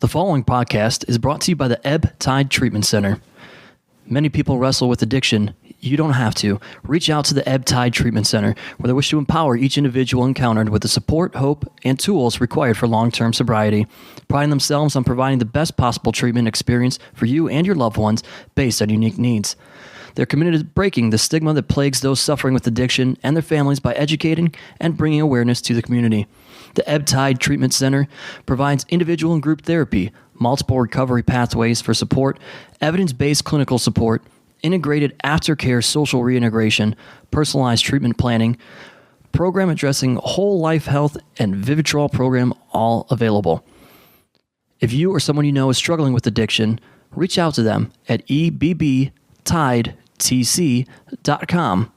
The following podcast is brought to you by the Ebb Tide Treatment Center. Many people wrestle with addiction. You don't have to. Reach out to the Ebb Tide Treatment Center, where they wish to empower each individual encountered with the support, hope, and tools required for long-term sobriety, priding themselves on providing the best possible treatment experience for you and your loved ones based on unique needs. They're committed to breaking the stigma that plagues those suffering with addiction and their families by educating and bringing awareness to the community. The Ebb Tide Treatment Center provides individual and group therapy, multiple recovery pathways for support, evidence-based clinical support, integrated aftercare social reintegration, personalized treatment planning, program addressing whole life health, and Vivitrol program, all available. If you or someone you know is struggling with addiction, reach out to them at ebbtidetc.com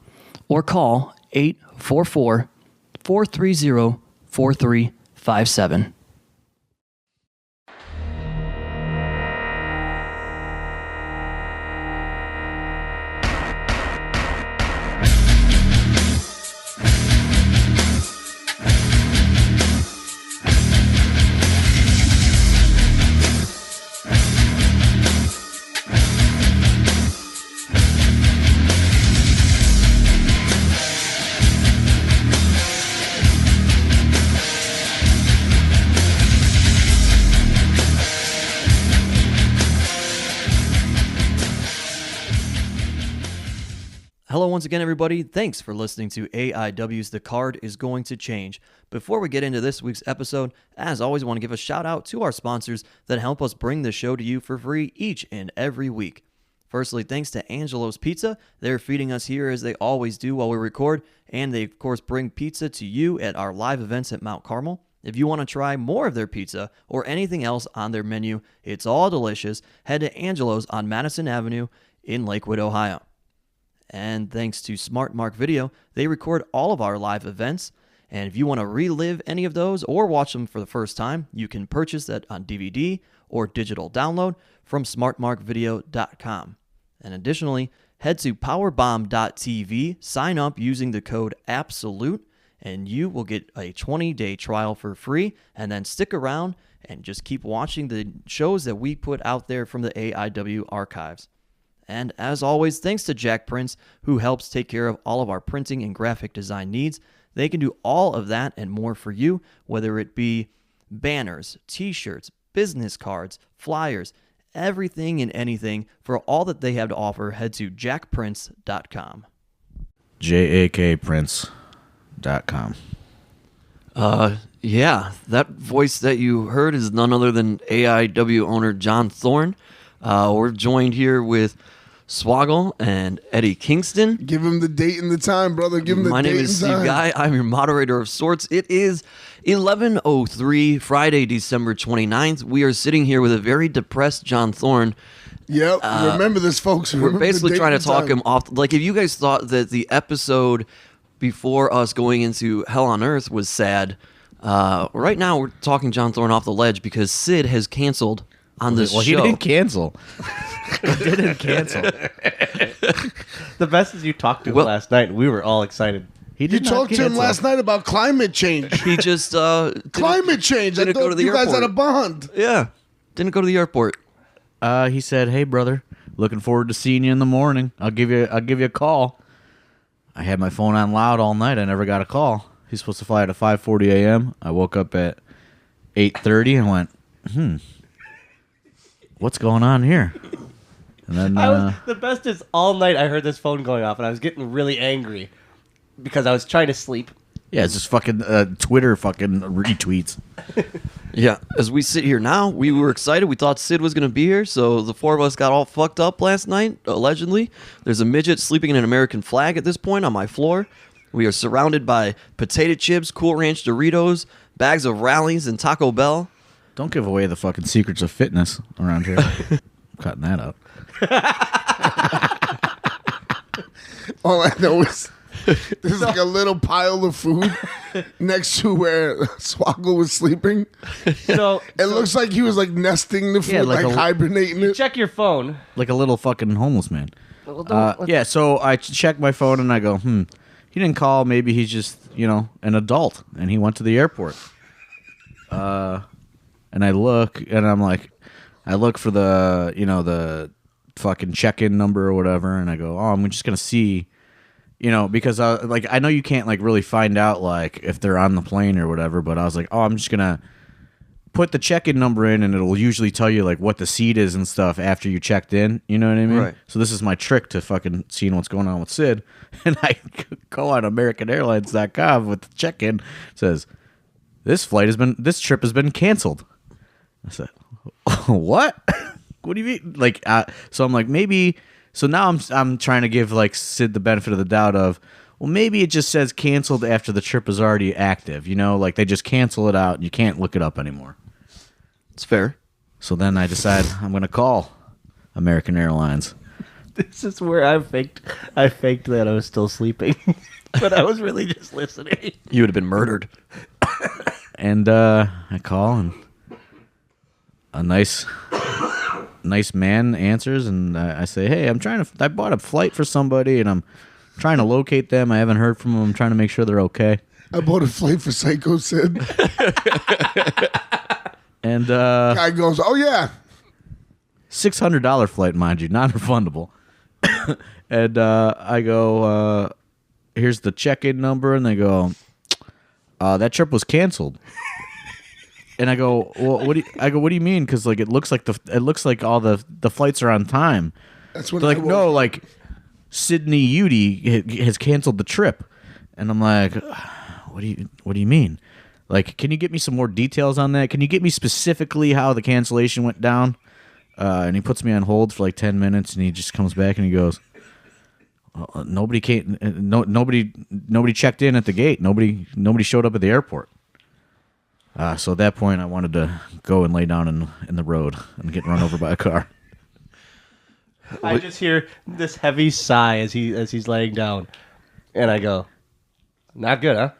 or call 844-430-4357. Hello once again, everybody. Thanks for listening to AIW's The Card is Going to Change. Before we get into this week's episode, as always, I want to give a shout out to our sponsors that help us bring the show to you for free each and every week. Firstly, thanks to Angelo's Pizza. They're feeding us here as they always do while we record, and they, of course, bring pizza to you at our live events at Mount Carmel. If you want to try more of their pizza or anything else on their menu, it's all delicious. Head to Angelo's on Madison Avenue in Lakewood, Ohio. And thanks to Smart Mark Video, they record all of our live events. And if you want to relive any of those or watch them for the first time, you can purchase that on DVD or digital download from smartmarkvideo.com. And additionally, head to powerbomb.tv, sign up using the code ABSOLUTE, and you will get a 20-day trial for free. And then stick around and just keep watching the shows that we put out there from the AIW archives. And as always, thanks to Jack Prince, who helps take care of all of our printing and graphic design needs. They can do all of that and more for you, whether it be banners, t-shirts, business cards, flyers, everything and anything. For all that they have to offer, head to jackprince.com. JAKPrince.com. Yeah, that voice that you heard is none other than AIW owner John Thorne. We're joined here with Swoggle and Eddie Kingston. Give him the date and the time, brother. Give him the date and time. My name is Steve Guy. I'm your moderator of sorts. It is 11:03, Friday, December 29th. We are sitting here with a very depressed John Thorne. Yep. Remember this, folks. We're basically trying to talk him off. Like, if you guys thought that the episode before us going into Hell on Earth was sad, right now we're talking John Thorne off the ledge because Sid has canceled on this show. He didn't cancel. He didn't cancel. The best is you talked to him last night, and we were all excited. You talked to him last night about climate change. He just climate change. I thought you guys had a bond. Yeah, didn't go to the airport. He said, "Hey, brother, looking forward to seeing you in the morning. I'll give you a call." I had my phone on loud all night. I never got a call. He's supposed to fly at 5:40 a.m. I woke up at 8:30 and went, what's going on here? And then the best is all night I heard this phone going off, and I was getting really angry because I was trying to sleep. Yeah, it's just fucking Twitter fucking retweets. Yeah, as we sit here now, we were excited. We thought Sid was going to be here, so the four of us got all fucked up last night, allegedly. There's a midget sleeping in an American flag at this point on my floor. We are surrounded by potato chips, Cool Ranch Doritos, bags of Rallies, and Taco Bell. Don't give away the fucking secrets of fitness around here. I'm cutting that out. All I know is there's like a little pile of food next to where Swoggle was sleeping. So it looks like he was like nesting the food, like hibernating it. Check your phone. Like a little fucking homeless man. Yeah, so I check my phone and I go, he didn't call. Maybe he's just, an adult and he went to the airport. and I look, and I'm like, I look for the, the fucking check-in number or whatever, and I go, oh, I'm just gonna see, because I know you can't like really find out like if they're on the plane or whatever, but I was like, oh, I'm just gonna put the check-in number in, and it'll usually tell you like what the seat is and stuff after you checked in. You know what I mean? Right. So this is my trick to fucking seeing what's going on with Sid, and I go on AmericanAirlines.com with the check-in. It says this trip has been canceled. I said, what? What do you mean? Like, so I'm like, maybe. So now I'm trying to give like Sid the benefit of the doubt of, well, maybe it just says canceled after the trip is already active. Like they just cancel it out and you can't look it up anymore. It's fair. So then I decide I'm going to call American Airlines. This is where I faked that I was still sleeping, but I was really just listening. You would have been murdered. And I call, and a nice man answers, and I say, hey, I bought a flight for somebody, and I'm trying to locate them. I haven't heard from them. I'm trying to make sure they're okay. I bought a flight for Psycho Sid. And Guy goes, oh yeah. $600 flight, mind you, non-refundable. And I go, here's the check-in number, and they go, that trip was canceled. And I go, well, what do you mean? Because like it looks like all the flights are on time. That's what They're like, no, like Sydney Udy has canceled the trip, and I'm like, what do you mean? Like, can you get me some more details on that? Can you get me specifically how the cancellation went down? And he puts me on hold for like 10 minutes, and he just comes back and he goes, nobody checked in at the gate. Nobody showed up at the airport. So at that point, I wanted to go and lay down in the road and get run over by a car. I just hear this heavy sigh as he's laying down, and I go, "Not good, huh?"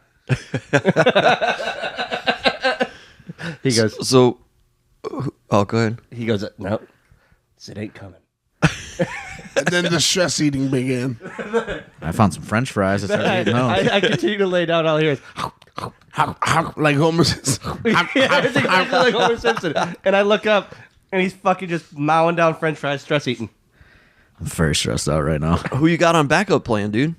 He goes, So, oh, go ahead. He goes, "No, it ain't coming." And then the stress eating began. I found some French fries. I started eating those. I continue to lay down. All I hear is, Like Homer Simpson. yeah, it's exactly like Homer Simpson. And I look up, and he's fucking just mowing down French fries, stress eating. I'm very stressed out right now. Who you got on backup plan, dude?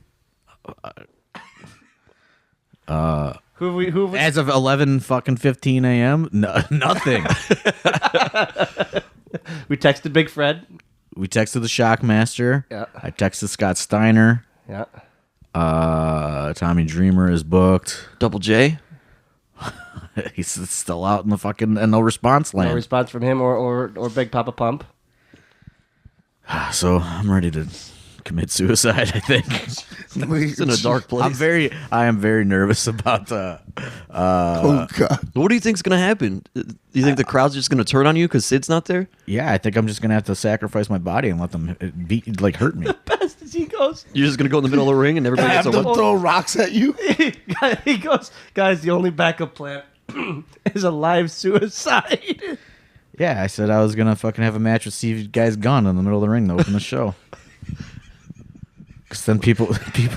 Who As of 11:15 a.m., nothing. We texted Big Fred. We texted the Shockmaster. Yeah. I texted Scott Steiner. Yeah. Tommy Dreamer is booked. Double J? He's still out in the fucking and no response land. No response from him or Big Papa Pump. So I'm ready to commit suicide, I think. It's in a dark place. I am very nervous about Oh God. What do you think's going to happen? Do you think the crowd's just going to turn on you because Sid's not there? Yeah, I think I'm just gonna have to sacrifice my body and let them hurt me. Best as he goes. You're just going to go in the middle of the ring and everybody I have gets to throw rocks at you. He goes, guys, the only backup plan is a live suicide. Yeah, I said I was gonna fucking have a match with Steve Guy's gun in the middle of the ring to open the show. Because then people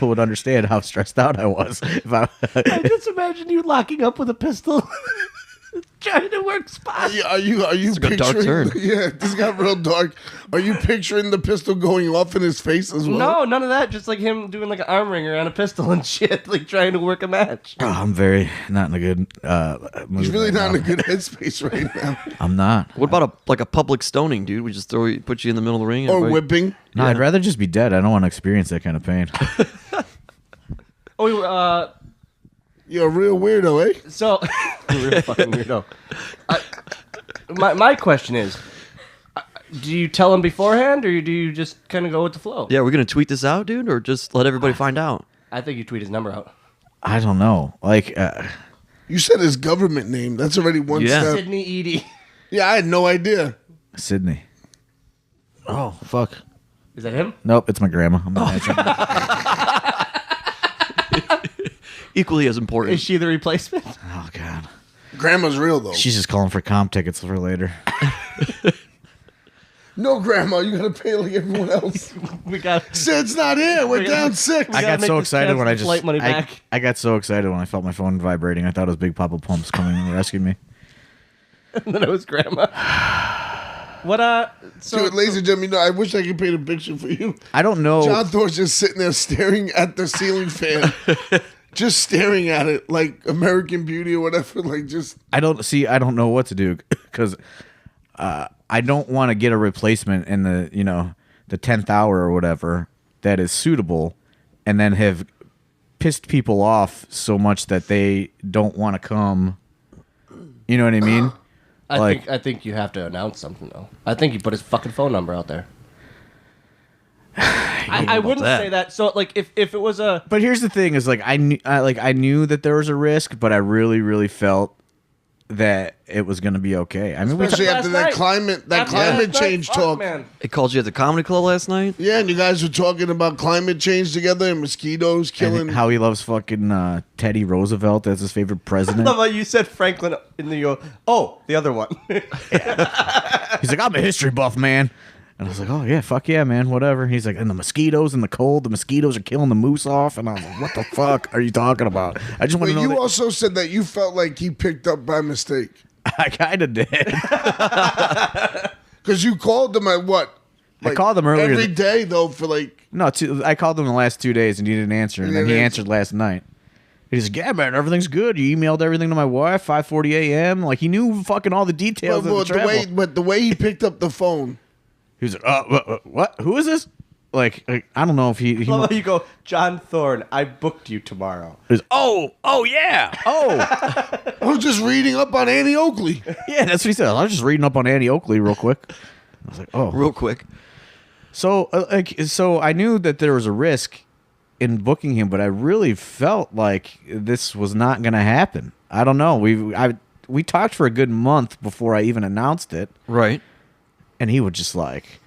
would understand how stressed out I was. I just imagine you locking up with a pistol, trying to work spots. Are you It's a dark picturing? turn. Yeah, this got real dark. Are you picturing the pistol going off in his face as well? No, none of that. Just like him doing like an arm wringer on a pistol and shit, like trying to work a match. Oh, I'm very not in a good mood. He's really right not now. in a good headspace right now. I'm not. What about a public stoning, dude? We just put you in the middle of the ring. and Or everybody- whipping. No, I'd rather just be dead. I don't want to experience that kind of pain. Oh, You're a real weirdo, eh? so real fucking weirdo. My question is, do you tell him beforehand, or do you just kind of go with the flow? Yeah, we're going to tweet this out, dude, or just let everybody find out? I think you tweet his number out. I don't know. Like, You said his government name. That's already one Yeah. step. Sydney Edie. Yeah, I had no idea. Sydney. Oh, fuck. Is that him? Nope, it's my grandma. I'm not answering. Equally as important. Is she the replacement? Oh, God. Grandma's real, though. She's just calling for comp tickets for later. No, Grandma, you gotta pay like everyone else. We got. Sid's not here. We're down 6. I got make so this excited when I transfer flight money back. I got so excited when I felt my phone vibrating. I thought it was Big Papa Pumps coming and rescuing me. And then it was grandma. What Dude, ladies and gentlemen, I wish I could paint a picture for you. I don't know. John Thorne's just sitting there staring at the ceiling fan. Just staring at it like American Beauty or whatever. Like just I don't know what to do because I don't want to get a replacement in the the 10th hour or whatever that is suitable, and then have pissed people off so much that they don't want to come. You know what I mean? I think you have to announce something though. I think you put his fucking phone number out there. I wouldn't say that. So like if it was a But here's the thing: is like I knew that there was a risk, but I really felt that it was going to be okay. I mean, especially after that last climate change night, talk. man. It called you at the comedy club last night? Yeah, and you guys were talking about climate change together and mosquitoes killing. and how he loves fucking Teddy Roosevelt as his favorite I president. love how you said Franklin in the the other one. He's like, I'm a history buff, man. And I was like, oh, yeah, fuck yeah, man, whatever. He's like, and the mosquitoes and the cold, the mosquitoes are killing the moose off. And I was like, what the fuck are you talking about? I just want But to know you that. also said that you felt like he picked up by mistake. I kind of did. Because you called him at what? I called him earlier. Every day, though, for like... No, I called him the last 2 days, and he didn't answer. And then he answered last night. He's like, yeah, man, everything's good. You emailed everything to my wife, 5:40 a.m. Like, he knew fucking all the details of the travel. But the way he picked up the phone... He was like, what? Who is this? Like, I don't know if he love how you go, John Thorne, I booked you tomorrow. He's, oh, yeah. Oh. I was just reading up on Annie Oakley. Yeah, that's what he said. I was just reading up on Annie Oakley real quick. I was like, oh. Real quick. So, so I knew that there was a risk in booking him, but I really felt like this was not going to happen. I don't know. We talked for a good month before I even announced it. Right. And he would just like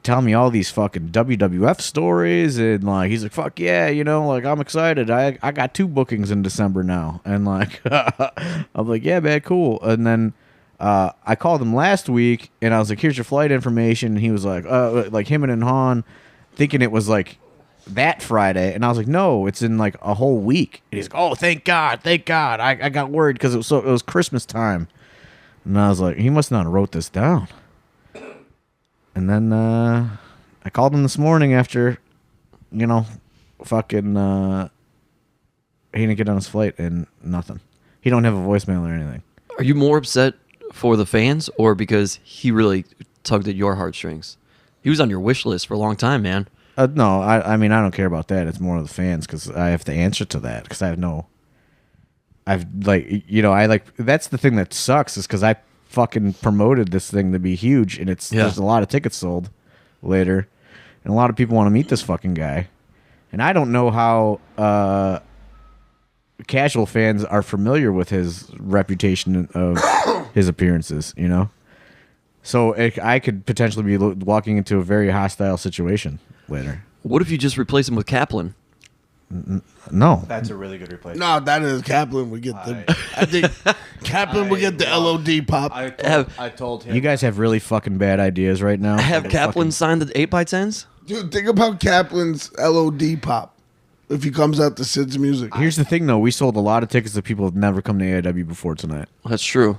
tell me all these fucking WWF stories, and like he's like, fuck yeah, like I'm excited. I got 2 bookings in December now. And like I'm like, yeah, man, cool. And then I called him last week and I was like, here's your flight information. And he was like him and Han thinking it was like that Friday, and I was like, no, it's in like a whole week. And he's like, oh, thank God. I got worried because it was Christmas time. And I was like, he must not have wrote this down. And then I called him this morning after, fucking he didn't get on his flight and nothing. He don't have a voicemail or anything. Are you more upset for the fans or because he really tugged at your heartstrings? He was on your wish list for a long time, man. No, I mean, I don't care about that. It's more of the fans because I have to answer to that because that's the thing that sucks is because I fucking promoted this thing to be huge, and there's a lot of tickets sold later, and a lot of people want to meet this fucking guy, and I don't know how casual fans are familiar with his reputation of his appearances, so I could potentially be walking into a very hostile situation later. What if you just replace him with Kaplan? No, That's a really good replacement. No, that is Kaplan would get I think Kaplan would get the LOD pop. I told him. you guys have really fucking bad ideas right now. Have Kaplan sign the 8x10s? Dude, think about Kaplan's LOD pop if he comes out to Sid's music. Here's the thing, though. We sold a lot of tickets to people who've never come to AIW before tonight. That's true.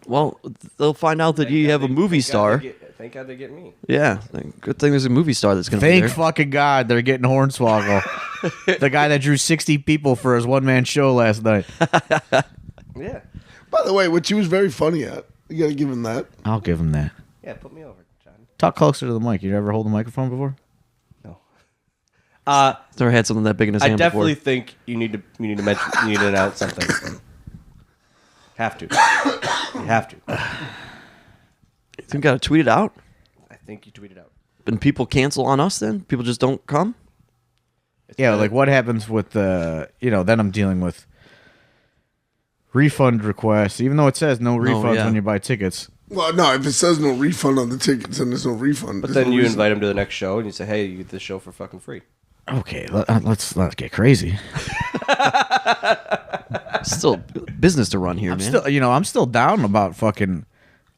Well, they'll find out that you have a movie star. Thank God they get me. Yeah, good thing there's a movie star that's going to be Thank there. fucking God they're getting Hornswoggle. The guy that drew 60 people for his one-man show last night. Yeah. By the way, which he was very funny at. You got to give him that. I'll give him that. Yeah, put me over, John. Talk closer to the mic. You ever hold a microphone before? No. Never had something that big in his I hand definitely before. think you need to announce something. Have to. You have to. You think we got to tweet it out? I think you tweeted out. And people cancel on us then? People just don't come? Yeah, like what happens with then I'm dealing with refund requests, even though it says no refunds when you buy tickets. Well, no, if it says no refund on the tickets, then there's no refund. But There's then no you reason. invite him to the next show and you say, hey, you get this show for fucking free. Okay, let's get crazy. Still business to run here, man. I'm still down about fucking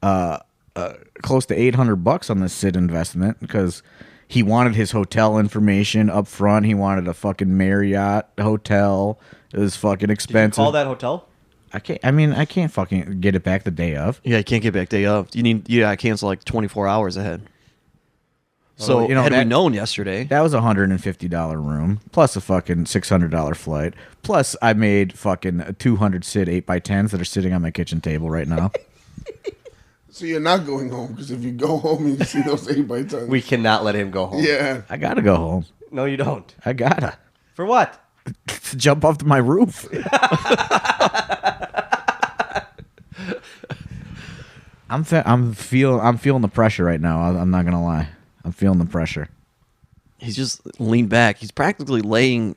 close to $800 on this Sid investment because he wanted his hotel information up front. He wanted a fucking Marriott hotel. It was fucking expensive. Did you call that hotel? I can't. I mean, I can't fucking get it back the day of. Yeah, you can't get back day of. I cancel like 24 hours ahead. So Well, had we known yesterday, That was a $150 room plus a fucking $600 flight. Plus, I made fucking 200 Sid 8x10s that are sitting on my kitchen table right now. So you're not going home because if you go home and you see those 8x10s. We cannot let him go home. Yeah. I gotta go home. No, you don't. I gotta For what? jump off my roof. I'm feeling the pressure right now. I'm not gonna lie. I'm feeling the pressure. he's just leaned back. He's practically laying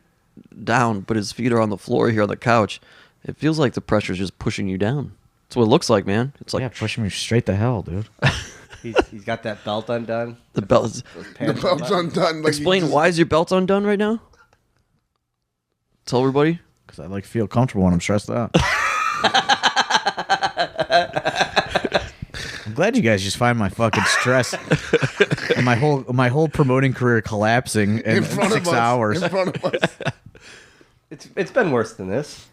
down, but his feet are on the floor here on the couch. It feels like the pressure's just pushing you down. That's what it looks like, man. It's like Yeah, pushing me straight to hell, dude. He's got that belt undone. the belt. Is, The belt's undone. Like explain why is your belt undone right now? Tell everybody. Because I like feel comfortable when I'm stressed out. I'm glad you guys just find my fucking stress and my whole promoting career collapsing in 6 hours. In front of us. It's been worse than this.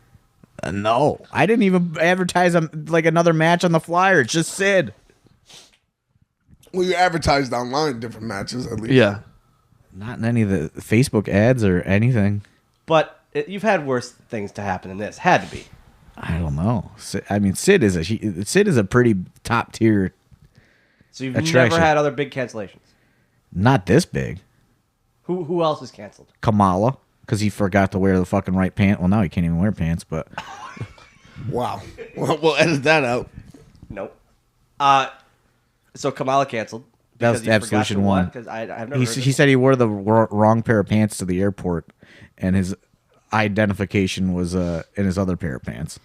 No, I didn't even advertise like another match on the flyer. It's just Sid. Well, you advertised online different matches at least. Yeah. Not in any of the Facebook ads or anything. But you've had worse things to happen than this. Had to be. I don't know. I mean, Sid is a pretty top tier. So you've Attraction. never had other big cancellations. Not this big. Who else is canceled? Kamala, because he forgot to wear the fucking right pant. Well, now he can't even wear pants. But Wow. Well, we'll edit that out. Nope. So Kamala canceled. That was because you forgot Absolution to One. what? Because I've never he heard of he it. said he wore the wrong pair of pants to the airport, and his identification was in his other pair of pants.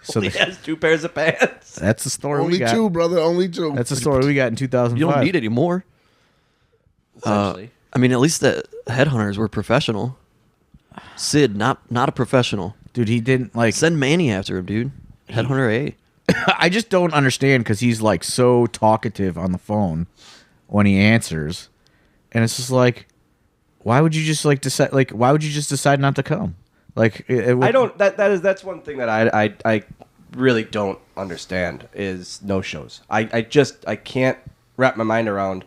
So He has 2 pairs of pants. that's the story Only we got. 2, brother. Only 2. That's the story we got in 2005. You don't need any more. Essentially. I mean, at least the headhunters were professional. Sid, not a professional. Dude, he didn't like. Send Manny after him, dude. Headhunter A. I just don't understand because he's like so talkative on the phone when he answers, and it's just like, why would you just like decide? Like, why would you just decide not to come? Like, I don't. That's one thing that I really don't understand is no shows. I can't wrap my mind around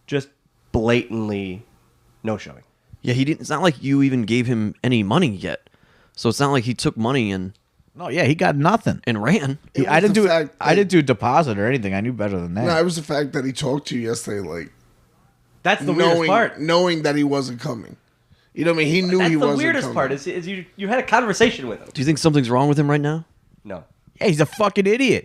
just blatantly no showing. Yeah, he didn't. It's not like you even gave him any money yet. So it's not like he took money and No, yeah, he got nothing. ran. It I was didn't the do. fact I that- didn't do a deposit or anything. I knew better than that. No, it was the fact that he talked to you yesterday, like That's the weirdest part. knowing that he wasn't coming. You know what I mean? He knew That's he the wasn't weirdest coming. part is you had a conversation with him. Do you think something's wrong with him right now? No. Yeah, he's a fucking idiot.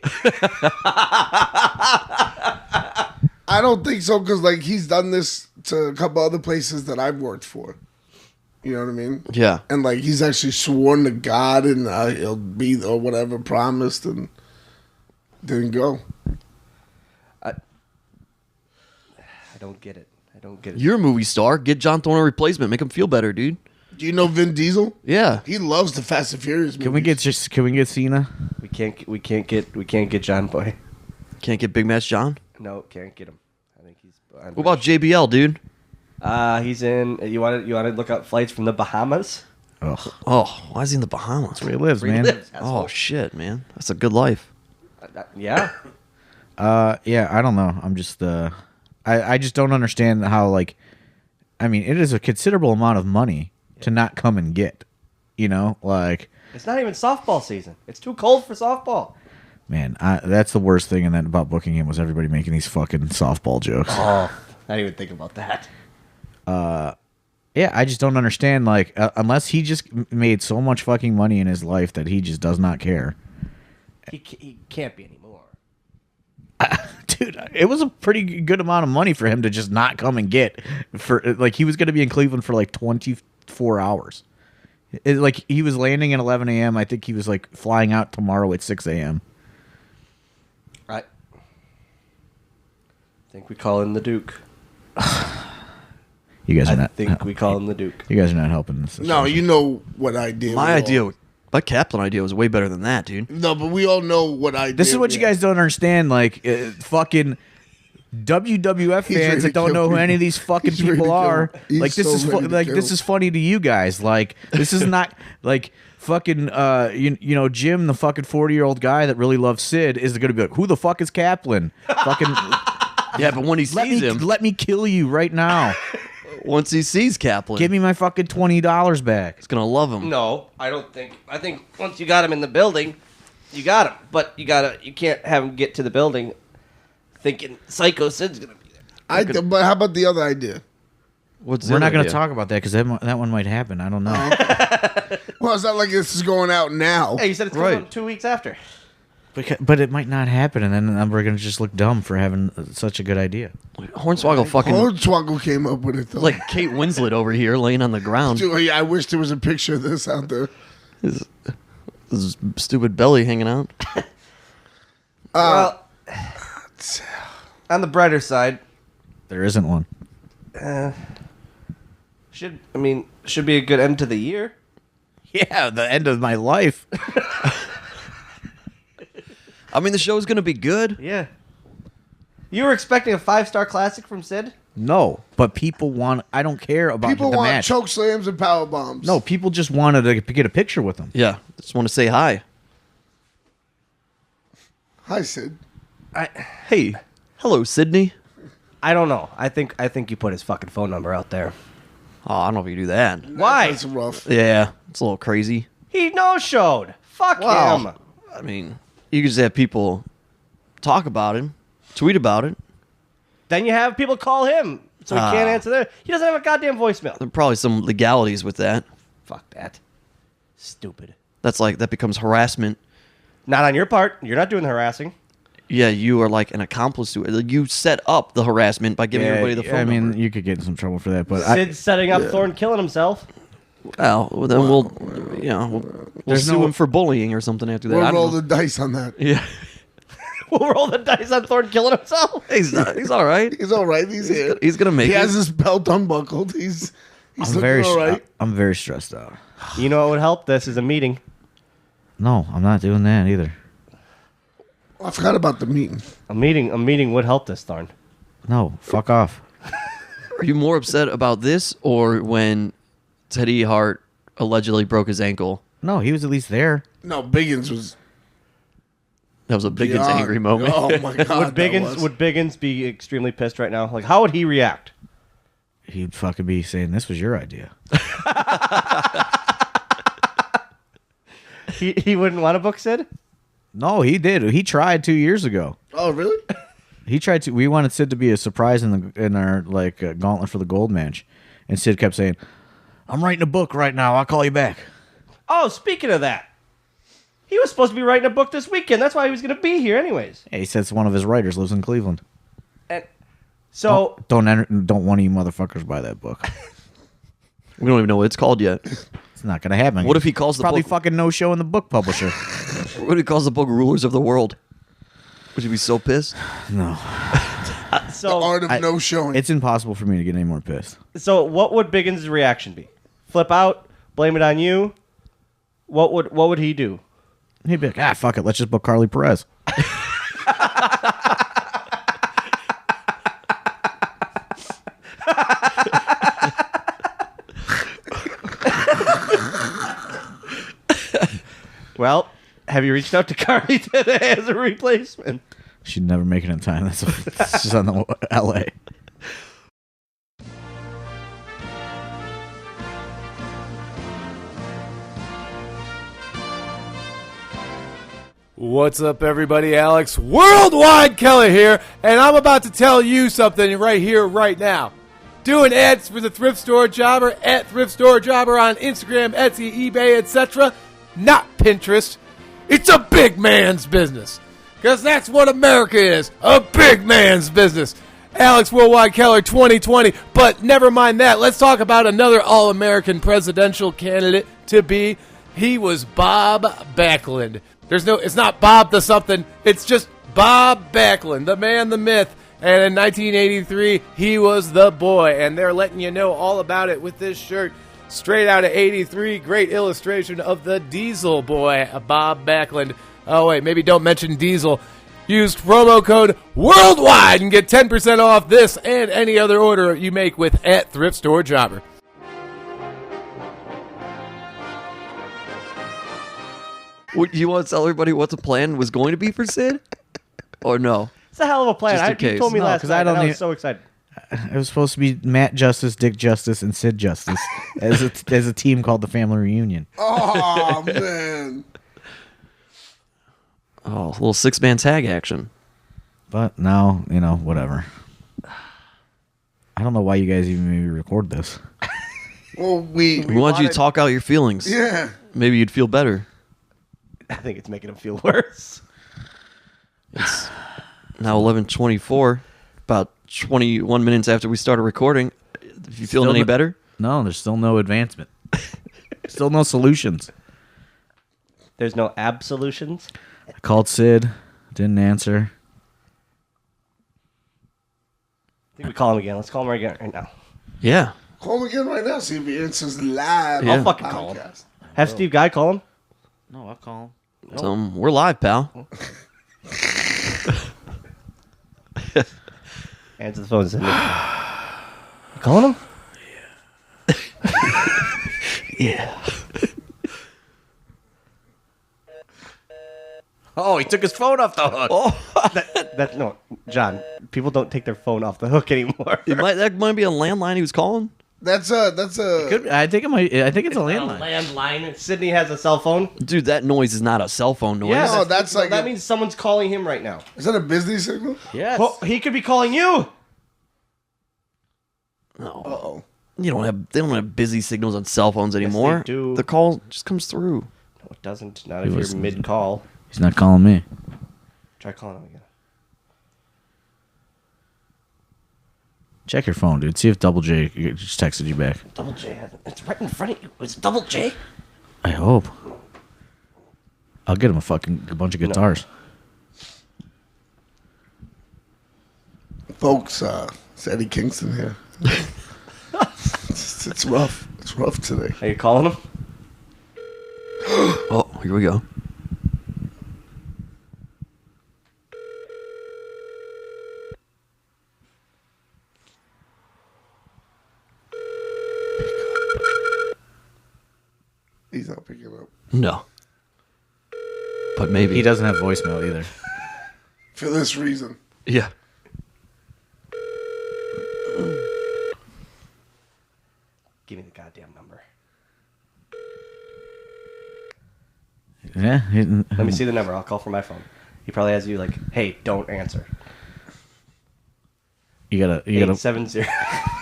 I don't think so because like he's done this to a couple other places that I've worked for. You know what I mean? Yeah. And like he's actually sworn to God and he'll be or whatever promised and didn't go. I don't get it. I don't get it. You're a movie star. Get John Thorne a replacement. Make him feel better, dude. Do you know Vin Diesel? Yeah. He loves the Fast and Furious movies. Can we get Cena? We can't get John Boy. Can't get Big Match John. No, can't get him. I think he's. What about JBL, dude? He's in. You want to look up flights from the Bahamas? Ugh, Oh, why is he in the Bahamas? where he lives, Where he man. lives, Oh asshole. shit, man. That's a good life. Yeah. Yeah, I don't know. I'm just I just don't understand how like, I mean, it is a considerable amount of money to not come and get, you know, like, It's not even softball season. It's too cold for softball. man, that's the worst thing. And then about booking him was everybody making these fucking softball jokes. Oh, I didn't even think about that. Yeah, I just don't understand. Like, unless he just made so much fucking money in his life that he just does not care. He can't be anymore. Dude, it was a pretty good amount of money for him to just not come and get. For like, he was going to be in Cleveland for like 24 hours. Like, he was landing at 11 a.m. I think he was like flying out tomorrow at 6 a.m. I think we call him the Duke. You guys are I not. think we call him the Duke. You guys are not helping this. No, you know what idea. My Kaplan idea was way better than that, dude. No, but we all know what idea. This is what you guys don't understand. Like, fucking WWF He's ready fans to that don't kill know who people. any of these fucking He's ready people to kill are. him. He's Like, this so is ready to like kill this him. is funny to you guys. Like, this is not like fucking you know Jim, the fucking 40-year-old guy that really loves Sid, is going to be like, who the fuck is Kaplan? Fucking Yeah, but when he sees him, let me kill you right now. once he sees Kaplan, Give me my fucking $20 back. he's gonna love him. No, I don't think. I think once you got him in the building, you got him. But you can't have him get to the building thinking Psycho Sid's gonna be there. But how about the other idea? What's We're not going to talk about that because that one might happen. I don't know. Well, it's not like this is going out now. Hey, you said it's coming out 2 weeks after. But it might not happen, and then we're going to just look dumb for having such a good idea. Hornswoggle fucking Hornswoggle came up with it, though. like Kate Winslet over here laying on the ground. Dude, yeah, I wish there was a picture of this out there. His stupid belly hanging out. Well, on the brighter side, There isn't one. should be a good end to the year. Yeah, the end of my life. I mean, the show's gonna be good. Yeah. You were expecting a 5-star classic from Sid? No, but people want. I don't care about People the want match. choke slams and power bombs. No, people just wanted to get a picture with him. Yeah, just want to say hi. Hi, Sid. Hey, hello, Sydney. I don't know. I think you put his fucking phone number out there. Oh, I don't know if you do that. Why? That's rough. Yeah, it's a little crazy. He no-showed. Fuck Wow. him. I mean, you can just have people talk about him, tweet about it. Then you have people call him, so he can't answer there. He doesn't have a goddamn voicemail. There are probably some legalities with that. Fuck that. Stupid. That becomes harassment. Not on your part. You're not doing the harassing. Yeah, you are like an accomplice to it. Like, you set up the harassment by giving everybody the phone I mean, number. you could get in some trouble for that, but Sid's setting up Thorne killing himself. Well, then we'll sue him for bullying or something after that. I We'll don't roll know. the dice on that. Yeah, We'll roll the dice on Thorne killing himself. he's all right. He's all right. He's here. He's gonna make He it. has his belt unbuckled. He's looking all right. I'm very stressed out. You know what would help? This is a meeting. No, I'm not doing that either. I forgot about the meeting. A meeting would help this, Thorne. No, fuck off. Are you more upset about this or when Teddy Hart allegedly broke his ankle? No, he was at least there. No, Biggins was That was a Biggins beyond- angry moment. Oh my god! Would Biggins be extremely pissed right now? Like, how would he react? He'd fucking be saying, this was your idea. He wouldn't want to book Sid? No, he did. He tried 2 years ago. Oh really? He tried to. We wanted Sid to be a surprise in our gauntlet for the gold match, and Sid kept saying, "I'm writing a book right now. I'll call you back." Oh, speaking of that, he was supposed to be writing a book this weekend. That's why he was going to be here, anyways. Yeah, he says one of his writers lives in Cleveland. And so Don't one of you motherfuckers buy that book. We don't even know what it's called yet. It's not gonna happen. What if he calls the probably book? fucking no show in the book publisher? What if he calls the book "Rulers of the World"? Would you be so pissed? No, so Art of no showing. it's impossible for me to get any more pissed. so what would Biggins' reaction be? Flip out? Blame it on you? What would he do? He'd be like, fuck it, let's just book Carly Perez. Well, have you reached out to Carly today as a replacement? She'd never make it in time. That's just on the L.A. What's up, everybody? Alex Worldwide Keller here, and I'm about to tell you something right here, right now. Doing ads for the Thrift Store Jobber at Thrift Store Jobber on Instagram, Etsy, eBay, etc. Not Pinterest. It's a big man's business. Because that's what America is, a big man's business. Alex Worldwide Keller 2020. But never mind that. Let's talk about another All-American presidential candidate to be. He was Bob Backlund. It's not Bob the something. It's just Bob Backlund, the man, the myth. And in 1983, he was the boy. And they're letting you know all about it with this shirt. Straight out of 83, great illustration of the Diesel Boy, Bob Backlund. Oh, wait, maybe don't mention Diesel. Use promo code WORLDWIDE and get 10% off this and any other order you make with at Thrift Store Jobber. You want to tell everybody what the plan was going to be for Sid? Or no? It's a hell of a plan. Just in You case. told me No, last 'cause night, I don't and I need- was so excited. It was supposed to be Matt Justice, Dick Justice, and Sid Justice as a team called the Family Reunion. Oh man. Oh, a little 6-man tag action. But now, whatever. I don't know why you guys even made me record this. Well, we We wanted you to talk out your feelings. yeah. Maybe you'd feel better. I think it's making him feel worse. It's now 11:24, about 21 minutes after we started recording. If you feeling Still any no- better? No, there's still no advancement. Still no solutions. There's no absolutions. I called Sid, didn't answer. I think we call him again. Let's call him again right now. Yeah. Call him again right now. See if he answers live. Yeah. on I'll the fucking call him. podcast. Have Steve Guy call him. No, I'll call him. So we're live, pal. Answer the phone. Sydney. You calling him? Yeah. Oh, he took his phone off the hook. Oh, No, John. People don't take their phone off the hook anymore. that might be a landline he was calling. That's a I think it's a landline. Landline. Sydney has a cell phone. Dude, that noise is not a cell phone noise. No, that's like that a- means someone's calling him right now. is that a busy signal? Yes. Well, he could be calling you. No. Uh-oh. They don't have busy signals on cell phones anymore. do. The call just comes through. No, it doesn't. Not if He you're listens. mid-call. He's not calling me. Try calling him again. Check your phone, dude. See if Double J just texted you back. Double J hasn't. It's right in front of you. It's Double J. I hope. I'll get him a bunch of guitars. Folks, it's Eddie Kingston here. it's rough. It's rough today. Are you calling him? Oh, here we go. He's not picking up. No. But maybe. He doesn't have voicemail either. For this reason. Yeah. Give me the goddamn number. Yeah. Let me see the number. I'll call from my phone. He probably has you like, hey, don't answer. You gotta. 870.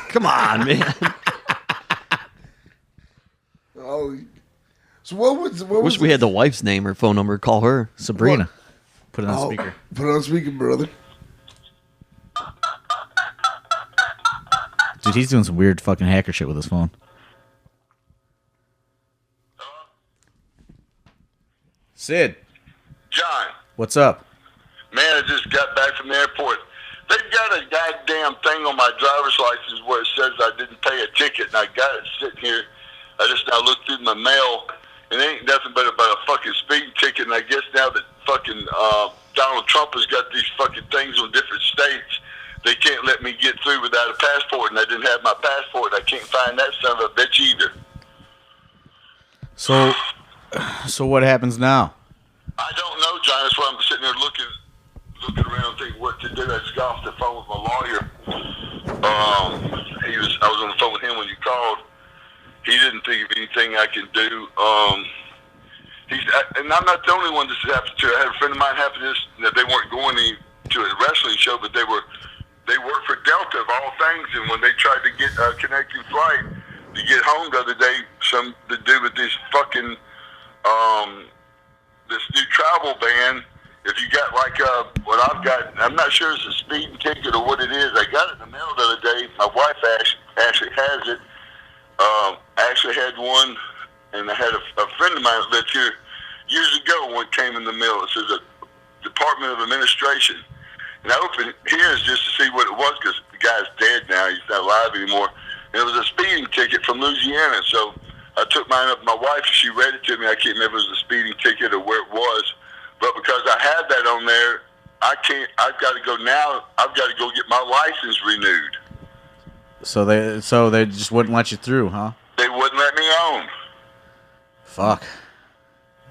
Come on, man. Oh, so what was Wish we had the wife's name or phone number. Call her. Sabrina. What? Put it on speaker. Put it on speaker, brother. Dude, he's doing some weird fucking hacker shit with his phone. Sid, John, what's up? man, I just got back from the airport. They've got a goddamn thing on my driver's license where it says I didn't pay a ticket, and I got it sitting here. I just now looked through my mail, and it ain't nothing but about a fucking speeding ticket. And I guess now that fucking Donald Trump has got these fucking things on different states, they can't let me get through without a passport, and I didn't have my passport. I can't find that son of a bitch either. So what happens now? I don't know, John. That's why I'm sitting there looking around, thinking what to do. I just got off the phone with my lawyer. I was on the phone with him when you called. He didn't think of anything I can do. And I'm not the only one this has happened to. I had a friend of mine happen this that they weren't going to a wrestling show, but they worked for Delta of all things. And when they tried to get a connecting flight to get home the other day, some to do with this fucking this new travel ban. If you got like what I've got, I'm not sure it's a speeding ticket or what it is. I got it in the mail the other day. My wife actually has it. I actually had one, and I had a friend of mine that lived here years ago. One came in the mail. It says a Department of Administration. And I opened it here just to see what it was because the guy's dead now. He's not alive anymore. And it was a speeding ticket from Louisiana. So I took mine up to my wife, and she read it to me. I can't remember if it was a speeding ticket or where it was. But because I had that on there, I've got to go now. I've got to go get my license renewed. So they just wouldn't let you through, huh? They wouldn't let me on. Fuck.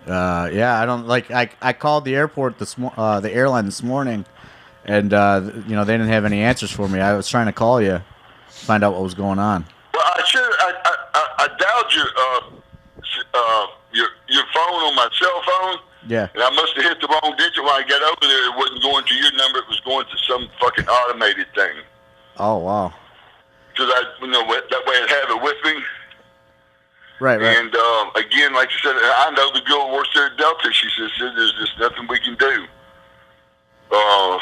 Yeah, I don't like. I called the airport the airline this morning, and they didn't have any answers for me. I was trying to call you, find out what was going on. Well, I dialed your phone on my cell phone. Yeah. And I must have hit the wrong digit when I got over there. It wasn't going to your number. It was going to some fucking automated thing. Oh wow. Because that way I'd have it with me. Right. And again, like you said, I know the girl who works there at Delta. She says there's just nothing we can do. Well,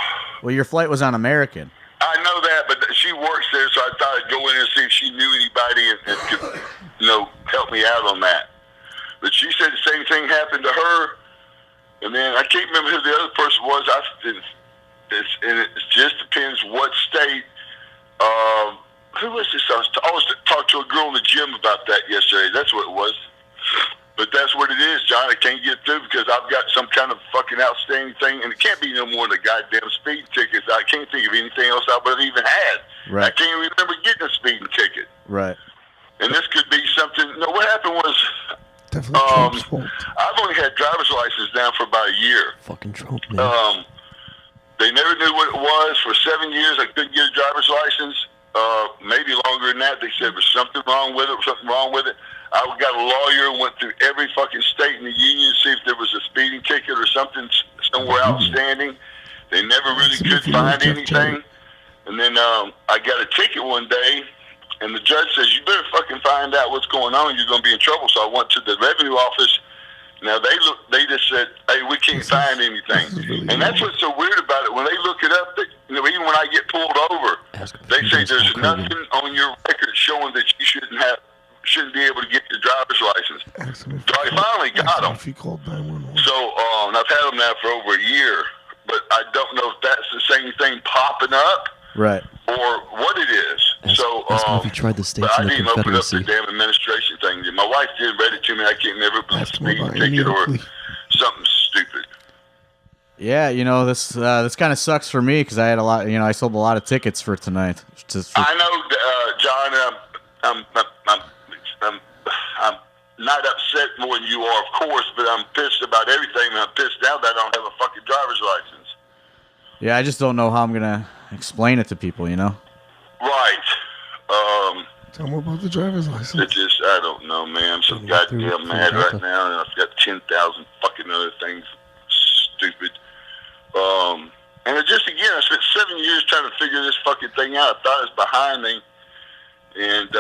your flight was on American. I know that, but she works there, so I thought I'd go in and see if she knew anybody and could, help me out on that. But she said the same thing happened to her, and then I can't remember who the other person was. It just depends what state. Who was this? I was talking to a girl in the gym about that yesterday. That's what it was. But that's what it is, John. I can't get through because I've got some kind of fucking outstanding thing, and it can't be no more than a goddamn speeding ticket. I can't think of anything else I would have even had. Right. I can't remember getting a speeding ticket. Right. And this could be something. No, what happened was, Definitely Trump's fault. I've only had driver's license now for about a year. Fucking Trump, man. They never knew what it was. For 7 years, I couldn't get a driver's license. Maybe longer than that. They said there was something wrong with it. I got a lawyer and went through every fucking state in the union to see if there was a speeding ticket or something somewhere outstanding. They never really could find anything. And then I got a ticket one day, and the judge says, you better fucking find out what's going on. You're going to be in trouble. So I went to the revenue office. Now, they just said, hey, we can't find anything. And that's what's so weird about it. When they look it up, even when I get pulled over, they say there's nothing on your record showing that you shouldn't be able to get your driver's license. So I finally got them. If you called 911. So and I've had them now for over a year, but I don't know if that's the same thing popping up, Right. or what it is. Ask me if you tried the states but I in the didn't open up the Confederacy. damn administration thing. My wife did read it to me. I can't remember if it was a speeding ticket or something stupid. Yeah, this kind of sucks for me because I had a lot. I sold a lot of tickets for tonight. I know, John. I'm not upset more than you are, of course, but I'm pissed about everything. And I'm pissed now that I don't have a fucking driver's license. Yeah, I just don't know how I'm gonna explain it to people. Right. Tell them about the driver's license. It just, I don't know, man. I'm so goddamn mad right now, and I've got 10,000 fucking other things stupid. And it just, again, I spent 7 years trying to figure this fucking thing out. I thought it was behind me. And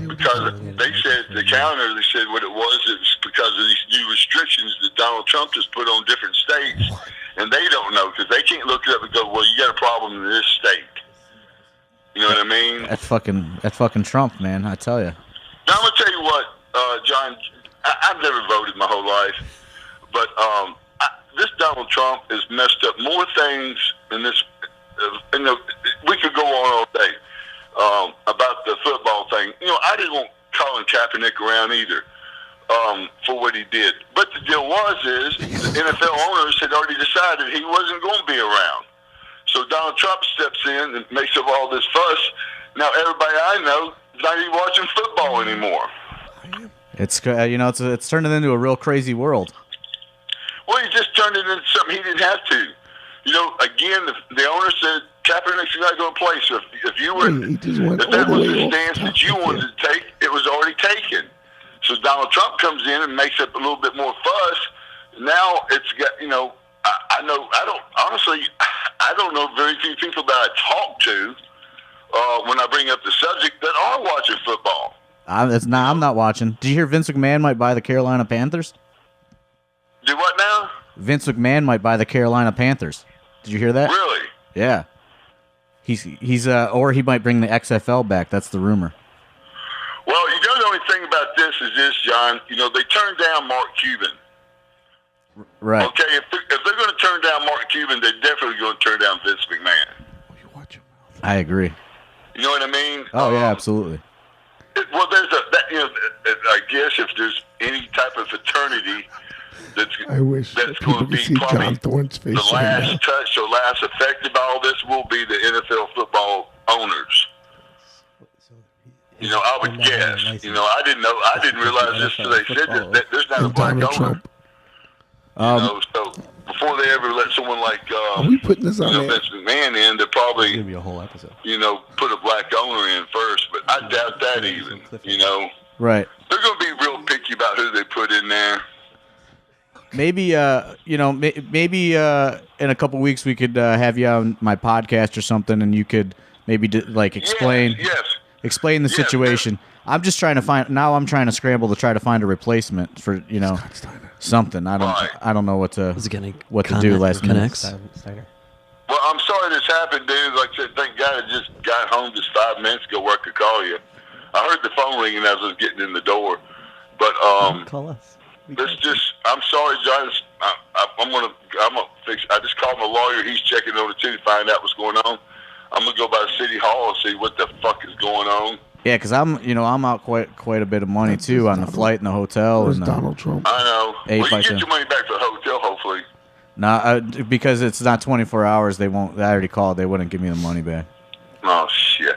because they said, the counter, they said what it was because of these new restrictions that Donald Trump has put on different states. And they don't know because they can't look it up and go, well, you got a problem in this state. You know what I mean? That fucking Trump, man. I tell you. Now, I'm going to tell you what, John, I've never voted my whole life, but this Donald Trump has messed up more things in this. We could go on all day about the football thing. I didn't want Colin Kaepernick around either for what he did. But the deal is the NFL owners had already decided he wasn't going to be around. So Donald Trump steps in and makes up all this fuss. Now everybody I know is not even watching football anymore. It's turning into a real crazy world. Well, he just turned it into something he didn't have to. Again, the owner said Kaepernick's not going to play. So if that was the stance that you wanted to take, it was already taken. So Donald Trump comes in and makes up a little bit more fuss. Now it's got, I don't know very few people that I talk to when I bring up the subject that are watching football. I'm not watching. Did you hear Vince McMahon might buy the Carolina Panthers? Do what now? Vince McMahon might buy the Carolina Panthers. Did you hear that? Really? Yeah. He's or he might bring the XFL back. That's the rumor. Well, the only thing about this is this, John. They turned down Mark Cuban. Right. Okay, if they're going to turn down Mark Cuban, they're definitely going to turn down Vince McMahon. I agree. You know what I mean? Oh yeah, absolutely. Well, I guess if there's any type of fraternity that's going to be probably the last touch or last affected by all this will be the NFL football owners. I would guess. I didn't realize this until they said this. That there's not a black owner. So before they ever let someone like Are we putting this on there? Vince McMahon in, they're It's probably gonna be a whole episode. put a black owner in first. But I doubt that even. Right. They're going to be real picky about who they put in there. Maybe maybe in a couple weeks we could have you on my podcast or something, and you could maybe explain explain the Yes, situation. I'm just trying to find now. I'm trying to scramble to try to find a replacement for something. I don't know what to do last minute. Steiner. Well, I'm sorry this happened, dude. Like I said, thank God I just got home just 5 minutes ago where I could call you. I heard the phone ringing as I was getting in the door. But Call us. I'm sorry, John. I'm gonna fix. I just called my lawyer. He's checking on it too to find out what's going on. I'm gonna go by the city hall and see what the fuck is going on. Yeah, because I'm out quite a bit of money too on the flight and the hotel. Where's And Donald Trump? I know. Well, you 8x10. get your money back for the hotel, hopefully. nah, because it's not 24 hours. They won't. I already called. They wouldn't give me the money back. Oh shit.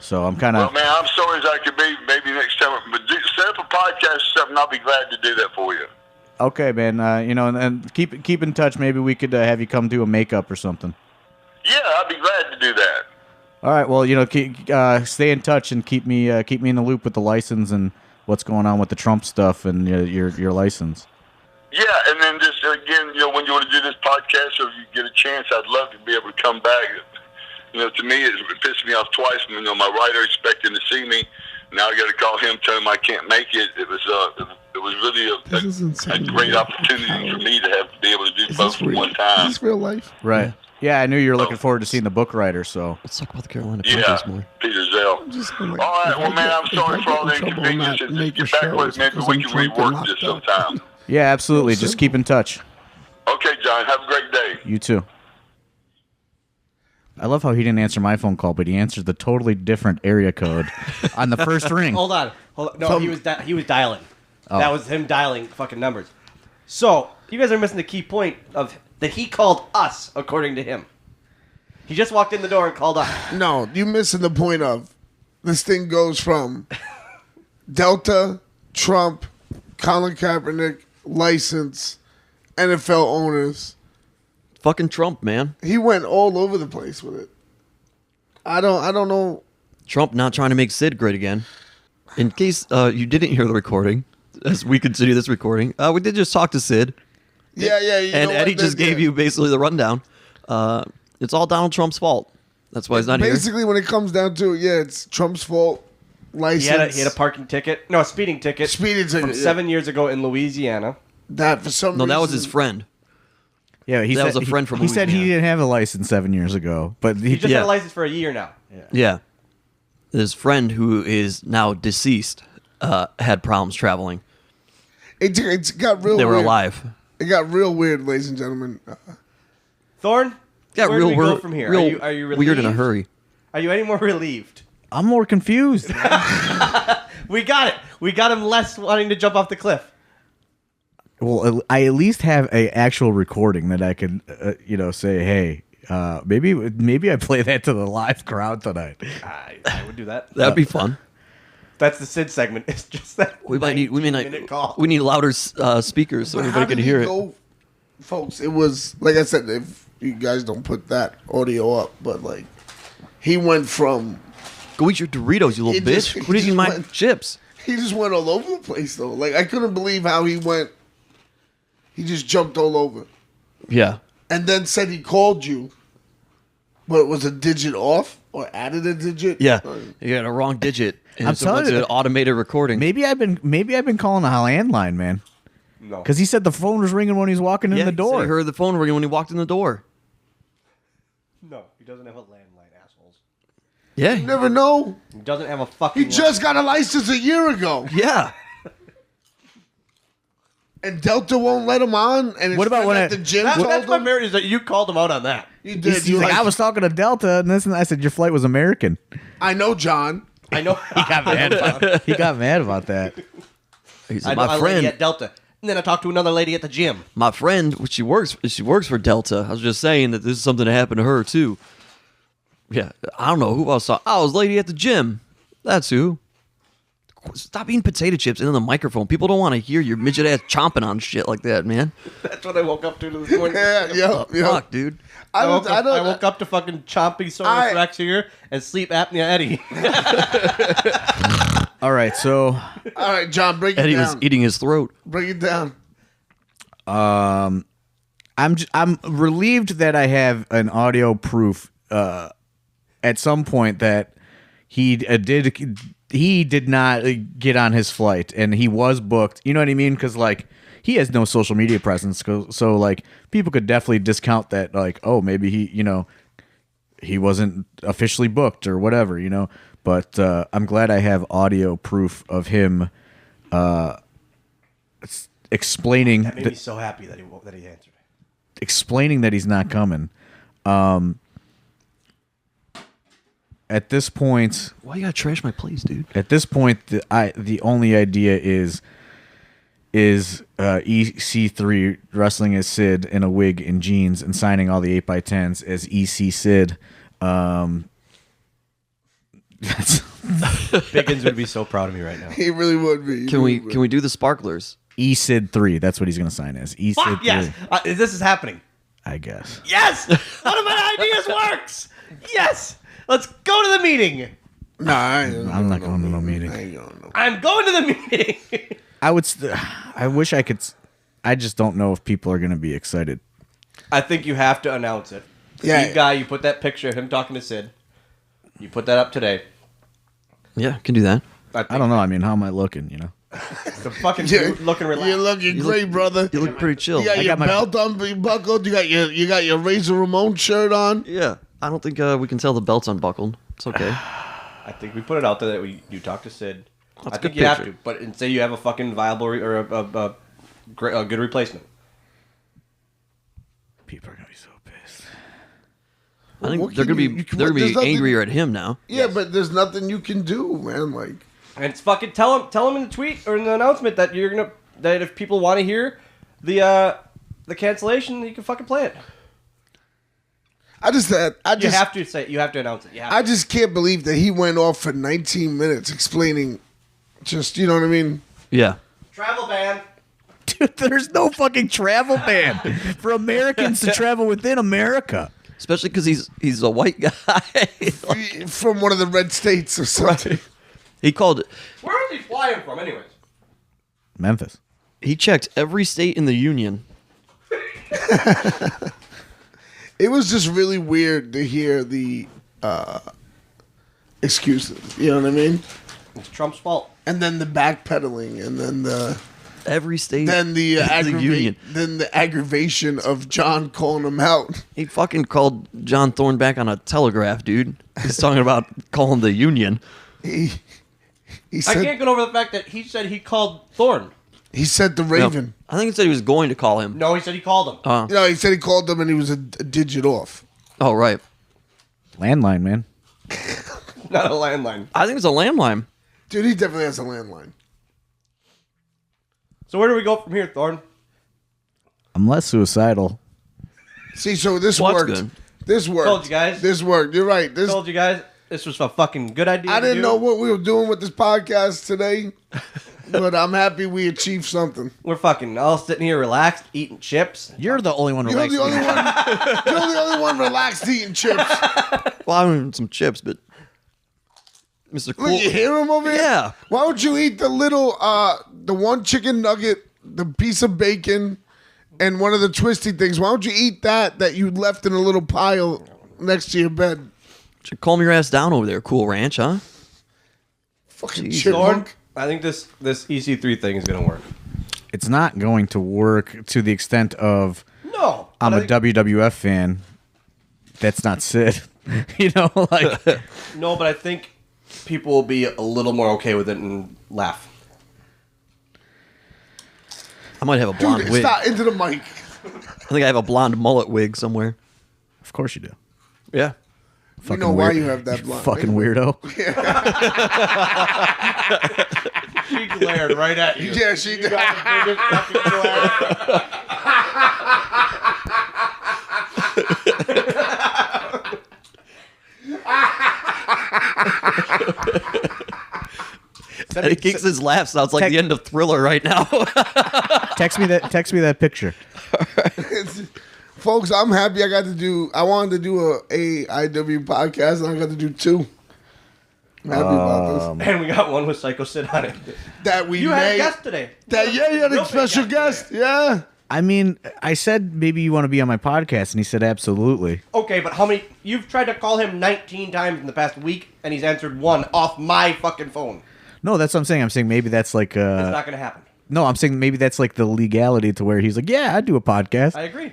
So I'm kind Well, of. man, I'm sorry as I could be. Maybe next time, but set up a podcast or something. I'll be glad to do that for you. Okay, man. And keep in touch. Maybe we could have you come do a makeup or something. Yeah, I'd be glad to do that. All right. Well, stay in touch and keep me in the loop with the license and what's going on with the Trump stuff and your license. Yeah, and then just again, when you want to do this podcast, or if you get a chance, I'd love to be able to come back. To me, it pissed me off twice. My writer expecting to see me. Now I got to call him, tell him I can't make it. It was really a great opportunity for me to be able to do both at one time. Is this real life? Right. Yeah, I knew you were looking forward to seeing the book writer. So Let's talk about the Carolina Yeah, Panthers more. Peter Zell. All right, well, man, I'm sorry for all the inconveniences. Get back with me. Maybe we can rework this sometime. yeah, absolutely. Just keep in touch. Okay, John. Have a great day. You too. I love how he didn't answer my phone call, but he answered the totally different area code on the first ring. Hold on. No, he was dialing. That was him dialing fucking numbers. So you guys are missing the key point of that he called us, according to him. He just walked in the door and called us. No, you're missing the point of this thing goes from Delta, Trump, Colin Kaepernick, license, NFL owners. Fucking Trump, man. He went all over the place with it. I don't know. Trump not trying to make Sid great again. In case you didn't hear the recording, as we continue this recording, we did just talk to Sid. Yeah. And Eddie just gave you basically the rundown. It's all Donald Trump's fault. That's why he's not here. Basically, when it comes down to it, it's Trump's fault. License. He had a parking ticket. No, a speeding ticket. Speeding ticket, from 7 years ago in Louisiana. That for some No, reason. that was his friend. Yeah, That was a friend from He said he Louisiana. didn't have a license 7 years ago, but He just Yeah. had a license for a year now. Yeah. His friend, who is now deceased, had problems traveling. It got real. They were weird. alive. It got real weird, ladies and gentlemen. Thorne, Got where real do we go weird from here? real Are you relieved? weird in a hurry. Are you any more relieved? I'm more confused. We got it. We got him less wanting to jump off the cliff. Well, I at least have a actual recording that I can, say, hey, maybe I play that to the live crowd tonight. I would do that. That'd be fun. That's the Sid segment. It's just that We minute call. need louder speakers so But everybody how can did hear he it. go, folks? It was like I said. If you guys don't put that audio up, but like he went from Go eat your Doritos, you little He bitch. just- he What are you eating just my went- chips? he just went all over the place though. Like I couldn't believe how he went. He just jumped all over, Yeah. and then said he called you, but it was a digit off or added a digit. Yeah. You got a wrong digit. And I'm so telling it's you an that- automated recording. Maybe I've been calling a landline, man. No. Because he said the phone was ringing when he was walking Yeah, in the he said door. he heard the phone ringing when he walked in the door. No, he doesn't have a landline, assholes. Yeah. You never know. He doesn't have a fucking. He just got a license a year ago, Yeah. and Delta won't let him on. And his What about friend when at I- the gym That's told my him? merit is that you called him out on that. You did. He's You like, like, I was talking to Delta, and I said your flight was American. I know, John. I know. He got mad about that. He said, I know my a lady friend, at Delta, and then I talked to another lady at the gym. my friend, she works for Delta. I was just saying that this is something that happened to her too. Yeah, I don't know who else saw. Oh, it was lady at the gym. That's who. Stop eating potato chips into the microphone. People don't want to hear your midget ass chomping on shit like that, man. That's what I woke up to this morning. Yeah. Fuck, dude. I woke up to fucking chompy Soros Rex here and sleep apnea Eddie. All right, so All right, John, break it Eddie down. was eating his throat. Break it down. I'm relieved that I have an audio proof at some point that he did not get on his flight and he was booked. You know what I mean? Because like he has no social media presence, so like people could definitely discount that. Like, oh, maybe he wasn't officially booked or whatever, you know. But I'm glad I have audio proof of him explaining. That made me so happy that he answered. Explaining that he's not coming. At this point, Why you gotta trash my plays, dude? At this point, the only idea is EC3 wrestling as Sid in a wig and jeans and signing all the 8x10s as EC Sid. Biggins would be so proud of me right now. He really would be. Can we do the sparklers? ECID 3. That's what he's going to sign as. ECID 3. Yes, this is happening. I guess. Yes, one of my ideas works. Yes, let's go to the meeting. Nah, I'm not going to no meeting. I ain't going to no. I'm going to the meeting. I wish I could. I just don't know if people are going to be excited. I think you have to announce it. Yeah. Steve Guy, you put that picture of him talking to Sid. You put that up today. Yeah, can do that. I don't know. I mean, how am I looking, you know? The fucking You're- dude looking relaxed. You're looking great, brother. You look pretty chill. You got your my- belt unbuckled. You got your Razor Ramon shirt on. Yeah, I don't think we can tell the belt's unbuckled. It's okay. I think we put it out there that you talk to Sid. That's a I think good you have picture. to, but and say you have a fucking viable or a good replacement. People are going to be so pissed. I think What they're can gonna you- be you can- they're gonna there's be nothing- angrier at him now. Yeah, but there's nothing you can do, man. Like, And it's fucking tell him in the tweet or in the announcement that that if people want to hear the cancellation, you can fucking play it. I just You have to announce it. You have I just can't believe that he went off for 19 minutes explaining. Just, you know what I mean? Yeah. travel ban. Dude, there's no fucking travel ban for Americans to travel within America. Especially because he's a white guy. From one of the red states or something. He called. Where was he flying from, anyways? Memphis. He checked every state in the union. It was just really weird to hear the excuses. You know what I mean? It's Trump's fault. And then the backpedaling, and then Every state. the in the union. then the aggravation of John calling him out. He fucking called John Thorne back on a telegraph, dude. He's talking about calling the union. He I said can't get over the fact that he said he called Thorne. he said the No, Raven. I think he said he was going to call him. No, he said he called him. No, he said he called them and he was a digit off. Oh, right. Landline, man. Not a landline. I think it's a landline. Dude, he definitely has a landline. So where do we go from here, Thorne? I'm less suicidal. See, so this Well, that's worked. good. This worked. Told you guys. This worked. You're right. This Told you guys this was a fucking good idea. I to didn't do. know what we were doing with this podcast today, but I'm happy we achieved something. We're fucking all sitting here relaxed, eating chips. You're the only one You're relaxed. the only one. You're the only one relaxed eating chips. Well, I want some chips, but Mr. Cool. Look, you hear him over here? Yeah. Why don't you eat the little, the one chicken nugget, the piece of bacon, and one of the twisty things? Why don't you eat that you left in a little pile next to your bed? Should calm your ass down over there, Cool Ranch, huh? Fucking Jeez. Thorne, chipmunk. I think this EC3 thing is gonna work. It's not going to work to the extent of No, I'm but a WWF fan. That's not Sid. You know, like No, but I think people will be a little more okay with it and laugh. I might have a blonde Dude, wig. stop into the mic. I think I have a blonde mullet wig somewhere. of course you do. Yeah. We know why you have that blonde. Fucking weirdo. She glared right at you. Yeah, she did. Eddie Kingston's laugh sounds like the end of Thriller right now. Text me that picture. Folks, I'm happy I wanted to do a AIW podcast, and I got to do 2. I'm happy about this. And we got one with Psycho Sid on it. That we You made. had a guest today. You had a special guest. Yeah. I mean, I said maybe you want to be on my podcast, and he said absolutely. Okay, but how many? You've tried to call him 19 times in the past week, and he's answered one off my fucking phone. No, that's what I'm saying. I'm saying maybe that's like. It's not going to happen. No, I'm saying maybe that's like the legality to where he's like, yeah, I'd do a podcast. I agree.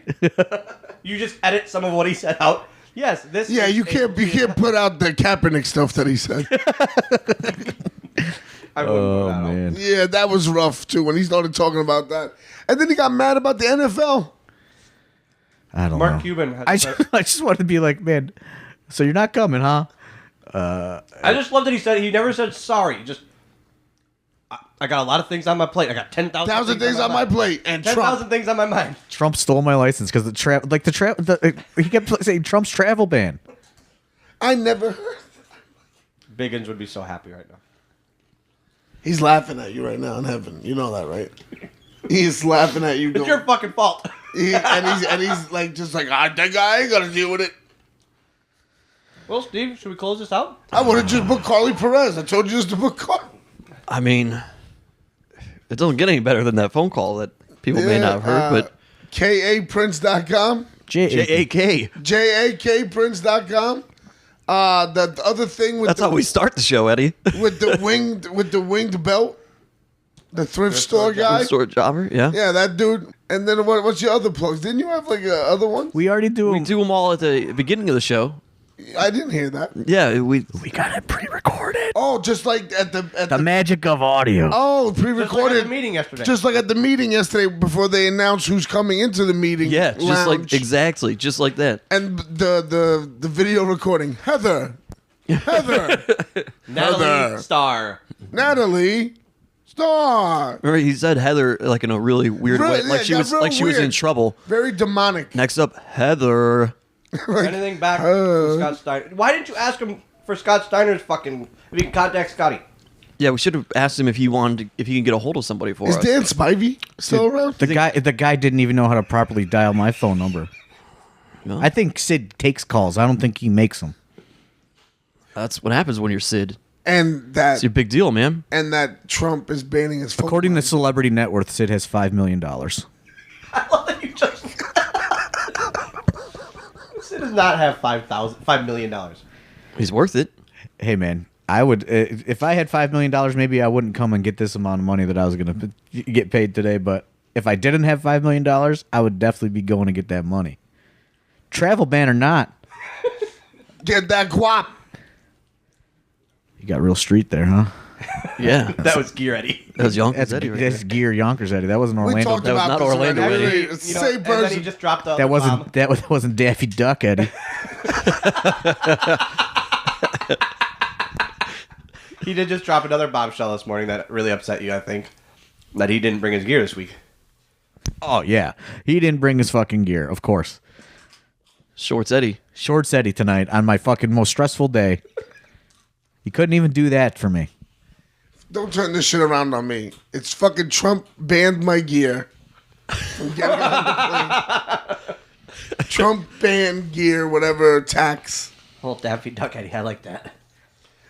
You just edit some of what he said out. Yes, this. Yeah, is you can't put out the Kaepernick stuff that he said. I wouldn't Oh put that out. man. Yeah, that was rough too when he started talking about that, and then he got mad about the NFL. I don't Mark know. Cuban. Has I just wanted to be like, man, so you're not coming, huh? I just love that he never said sorry. Just I got a lot of things on my plate. I got 10,000 things on my plate, and 10,000 Trump. things on my mind. Trump stole my license because he kept saying Trump's travel ban. I never heard. Biggins would be so happy right now. He's laughing at you right now in heaven. You know that, right? He's laughing at you. It's your fucking fault. And he's like, just like, I think I ain't gonna deal with it. Well, Steve, should we close this out? I would have just booked Carly Perez. I told you just to book Carly. I mean, it doesn't get any better than that phone call that people may not have heard, but KAPrince.com. JAK. JAKPrince.com. The other thing with That's how we start the show, Eddie. with the winged belt, the thrift store guy. Store jobber, yeah. Yeah, that dude. And then what's your other plugs? Didn't you have like other ones? We already do. We do them all at the beginning of the show. I didn't hear that. Yeah, we got it pre-recorded. Oh, just like at The the magic of audio. oh Just like at pre-recorded the meeting yesterday. Just like at the meeting yesterday before they announced who's coming into the meeting. yeah, just like lounge. exactly, just like that. And the video recording. Heather, Natalie Starr. Natalie, Star. Remember, he said Heather like in a really weird Really, way, like yeah, she got was real like she was in weird. trouble. Very demonic. Next up, Heather. Anything back from Scott Steiner? Why didn't you ask him for Scott Steiner's fucking? If you can contact Scotty. Yeah, we should have asked him if he wanted if he can get a hold of somebody for Is us. Dan Spivey still around? The guy didn't even know how to properly dial my phone number. No? I think Sid takes calls. I don't think he makes them. That's what happens when you're Sid. And that It's a big deal, man. Trump is banning his phone. According to Celebrity Net Worth, Sid has $5 million. I love that you just. Sid does not have $5 million. He's worth it. Hey man, I would if I had $5 million, maybe I wouldn't come and get this amount of money that I was gonna get paid today. But if I didn't have $5 million, I would definitely be going to get that money. Travel ban or not, Get that guap. you got real street there, huh? Yeah, That was Gear Eddie. that was young. That's, Eddie right that's there. Gear Yonkers Eddie. That wasn't We Orlando. talked That was about not this Orlando already. Eddie. It's You the know, same and then he person. just dropped the That bomb. wasn't Daffy Duck, Eddie. He did just drop another bombshell this morning that really upset you. I think that he didn't bring his gear this week. Oh yeah, he didn't bring his fucking gear, of course. Shorts Eddie. Shorts Eddie tonight on my fucking most stressful day. He couldn't even do that for me. Don't turn this shit around on me. It's fucking Trump banned my gear. from getting on the plane. Trump banned gear, whatever tax. Well, Daffy Duck Eddie, I like that.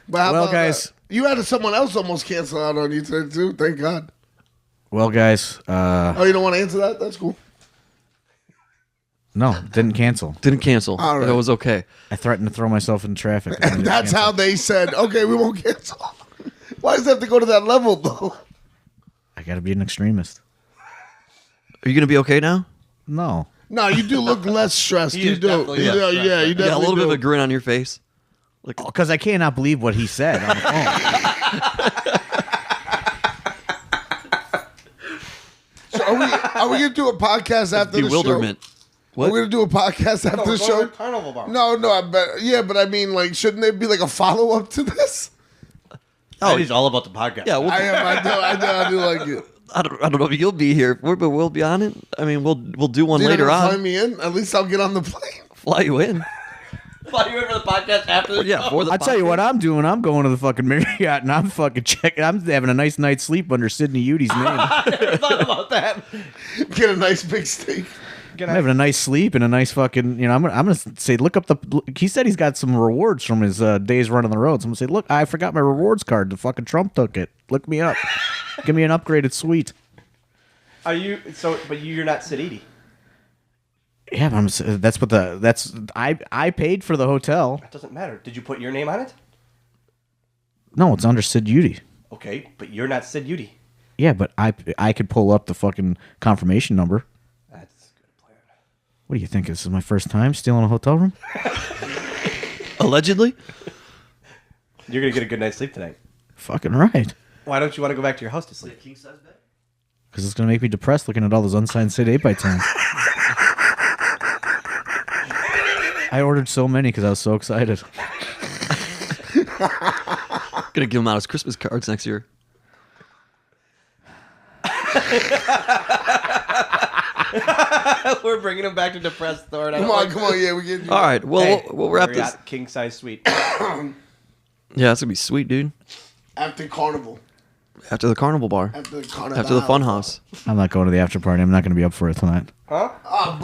But how Well, about guys- that? You had someone else almost cancel out on you today too. Thank God. Well, guys, Oh, you don't want to answer that? That's cool. no, didn't cancel. Didn't cancel. All right. That was okay. I threatened to throw myself in traffic. And that's how they said, okay, we won't cancel. Why does it have to go to that level, though? I gotta be an extremist. Are you gonna be okay now? No. No, you do look less stressed. He You is do. definitely You less do. stressed, Yeah, right? you You got a definitely little bit of do. a grin on your face. Because I cannot believe what he said on the phone. So are we gonna do a podcast after the show? Bewilderment. What? We're gonna do a podcast after the we're going show. to the carnival bar. No, I bet. Yeah, but I mean, like, shouldn't there be like a follow up to this? Eddie's all about the podcast. Yeah, I am. I do like it. I don't know if you'll be here, but we'll be on it. I mean, we'll do one You're later gonna fly on. me in. At least I'll get on the plane. Fly you in. Thought you went for the podcast after the Yeah, show. for the I'll tell you podcast. what I'm doing. I'm going to the fucking Marriott and I'm fucking checking. I'm having a nice night's sleep under Sidney Udy's name. I never thought about that. Get a nice big steak. I'm having a nice sleep and a nice fucking, I'm gonna say, look up he said he's got some rewards from his days running the roads. I'm gonna say, look, I forgot my rewards card. The fucking Trump took it. Look me up. Give me an upgraded suite. Are you but you're not Sid Edie. Yeah, but I paid for the hotel. That doesn't matter. Did you put your name on it? No, it's under Sid Udy. Okay, but you're not Sid Udy. Yeah, but I could pull up the fucking confirmation number. That's a good plan. What do you think? This is my first time stealing a hotel room? Allegedly? You're gonna get a good night's sleep tonight. Fucking right. Why don't you want to go back to your house to sleep? Because it's going to make me depressed looking at all those unsigned Sid 8x10s. I ordered so many because I was so excited. Gonna give him out as Christmas cards next year. We're bringing him back to depressed Thor. Come on, yeah, we get. All right, well, Hey, we'll wrap this. Marriott king size suite. Yeah, it's gonna be sweet, dude. After carnival. After the carnival bar. After the carnival. After the fun house. I'm not going to the after party. I'm not going to be up for it tonight. Huh? Oh,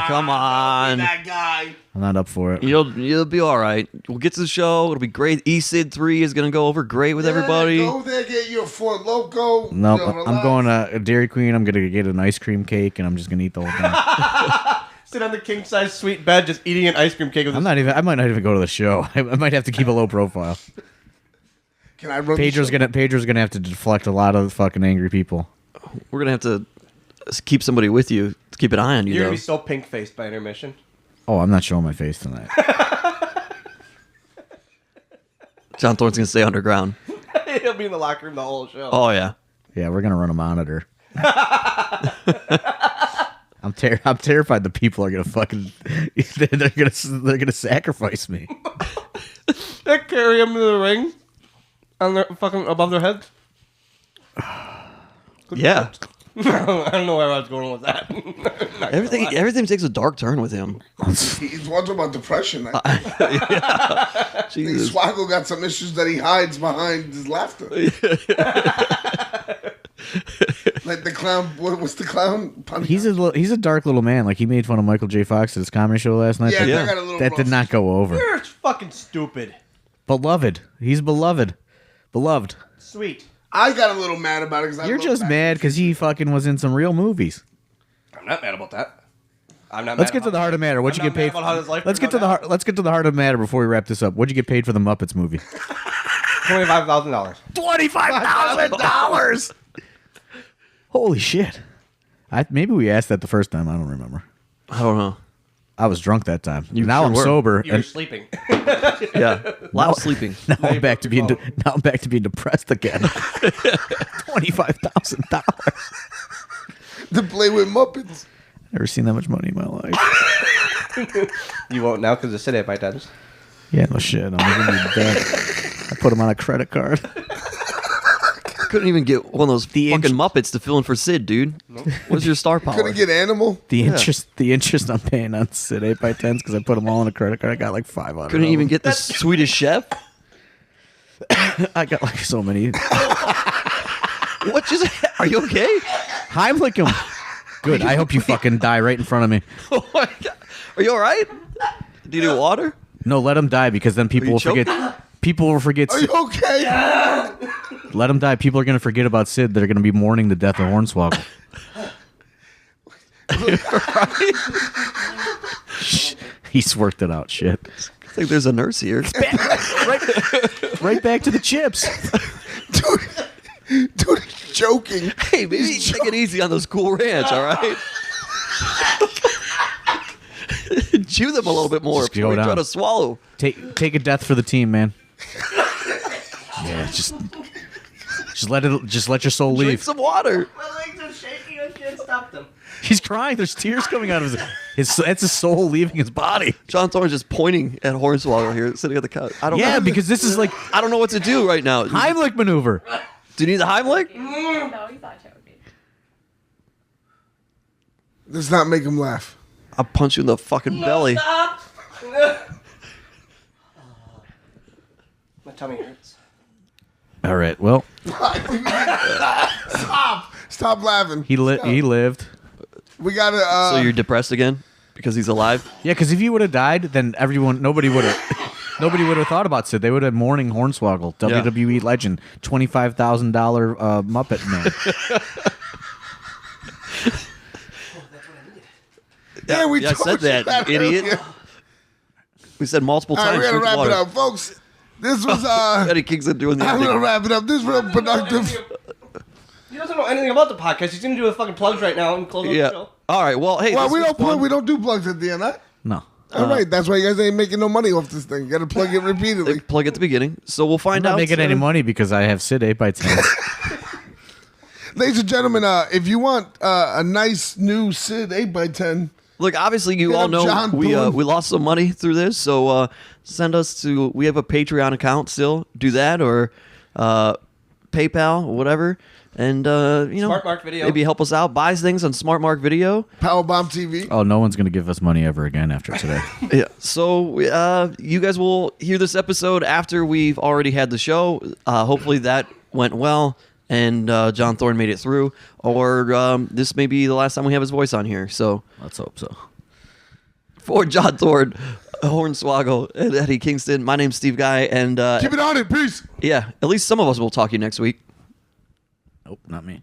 Come on. that guy. I'm not up for it. You'll be all right. We'll get to the show. It'll be great. ECID 3 is gonna go over great with everybody. Go there, get your Ford Loco. No, you know, I'm going to Dairy Queen. I'm going to get an ice cream cake, and I'm just going to eat the whole thing. Sit on the king size suite bed, just eating an ice cream cake with. I might not even go to the show. I might have to keep a low profile. Can I run Pedro's gonna have to deflect a lot of fucking angry people. We're gonna have to keep somebody with you to keep an eye on you. You're though. gonna be so pink faced by intermission. Oh, I'm not showing my face tonight. John Thorne's gonna stay underground. He'll be in the locker room the whole show. Oh yeah. Yeah, we're gonna run a monitor. I'm terrified the people are gonna fucking they're gonna sacrifice me. They carry him to the ring, on their fucking above their heads. Yeah. I don't know where I was going with that. Everything takes a dark turn with him. He's wondering about depression. Jesus. Swaggle got some issues that he hides behind his laughter. Like the clown. What's the clown? He's a dark little man. Like he made fun of Michael J. Fox at his comedy show last night. Yeah, Yeah. that got a little That rough. did not go over. You're fucking stupid. Beloved. He's beloved. Beloved. Sweet. I got a little mad about it. 'Cause I You're love just Back- mad because he fucking was in some real movies. I'm not mad about that. I'm not. Let's mad get to the heart of the matter. What'd I'm you not get paid? mad about how his life Let's get turned to out. Let's get to the heart of the matter before we wrap this up. What'd you get paid for the Muppets movie? $25,000. $25,000. Holy shit! Maybe we asked that the first time. I don't remember. I don't know. I was drunk that time. You Now sure I'm were. sober. You were And sleeping. Yeah. A lot of sleeping. now I'm back to being depressed again. $25,000. to play with Muppets. Never seen that much money in my life. You won't now because of City by times. Yeah, no shit. I'm gonna need that. I put them on a credit card. Couldn't even get one of those The fucking Muppets to fill in for Sid, dude. What's your star power? Couldn't get Animal. The interest I'm paying on Sid 8x10s because I put them all on a credit card. I got like 500. Couldn't even get the Swedish chef. I got like so many. What just? Are you okay? Heimlich him. Good. I hope you fucking die right in front of me. Oh my God. Are you all right? Do you need water? No, let him die because then people you will forget. choking? People will forget. Are you okay? Let him die. People are going to forget about Sid. They're going to be mourning the death of Hornswoggle. He's worked it out. Shit. I think there's a nurse here. Right back to the chips. Dude, he's joking. Hey, maybe take it easy on those Cool Ranch, all right? Chew them a little bit more Just go before you try down. to swallow. Take a death for the team, man. Yeah, just let your soul Drink leave. some water. My legs are shaking. I can't stop them. He's crying. There's tears coming out of his. That's his soul leaving his body. John Thorne's just pointing at Hornswoggle here, sitting at the couch. I don't Yeah, know. because this is like I don't know what to do right now. Heimlich maneuver. Do you need the Heimlich? No, he's not joking. Does not make him laugh. I'll punch you in the fucking belly. Stop. My tummy hurts. All right. Well, Stop laughing. he lived. We gotta. So you're depressed again because he's alive? Yeah, because if he would have died, then nobody would have thought about Sid. They would have mourning Hornswoggle, Yeah. WWE legend, $25,000 Muppet Man. Yeah, we I told said you that, idiot. earlier. We said multiple All right, times. we gotta drink wrap water. it up, folks. This was Eddie Kingston doing the I'm ending. gonna wrap it up. This is real productive. He doesn't know anything about the podcast. He's gonna do a fucking plugs right now and close out the Yeah. show. All right. Well, hey. Well, this we was don't fun. we don't do plugs at the end, huh? No. All right, that's why you guys ain't making no money off this thing. You gotta plug it repeatedly. Plug at the beginning. So we'll I'm find not out. making any money because I have Sid 8x10. Ladies and gentlemen, if you want a nice new Sid 8x10, Look, obviously, you Hit all up know John we Boone. we lost some money through this, so send us to. We have a Patreon account still. Do that or PayPal, whatever, and Smart Mark Video. maybe help us out. Buy things on Smart Mark Video. Powerbomb TV. Oh, no one's going to give us money ever again after today. Yeah. So you guys will hear this episode after we've already had the show. Hopefully that went well. And John Thorne made it through, or this may be the last time we have his voice on here. So, Let's hope so. for John Thorne, Hornswoggle, and Eddie Kingston, my name's Steve Guy, and Keep it on it. Peace. yeah, at least some of us will talk to you next week. Nope, not me.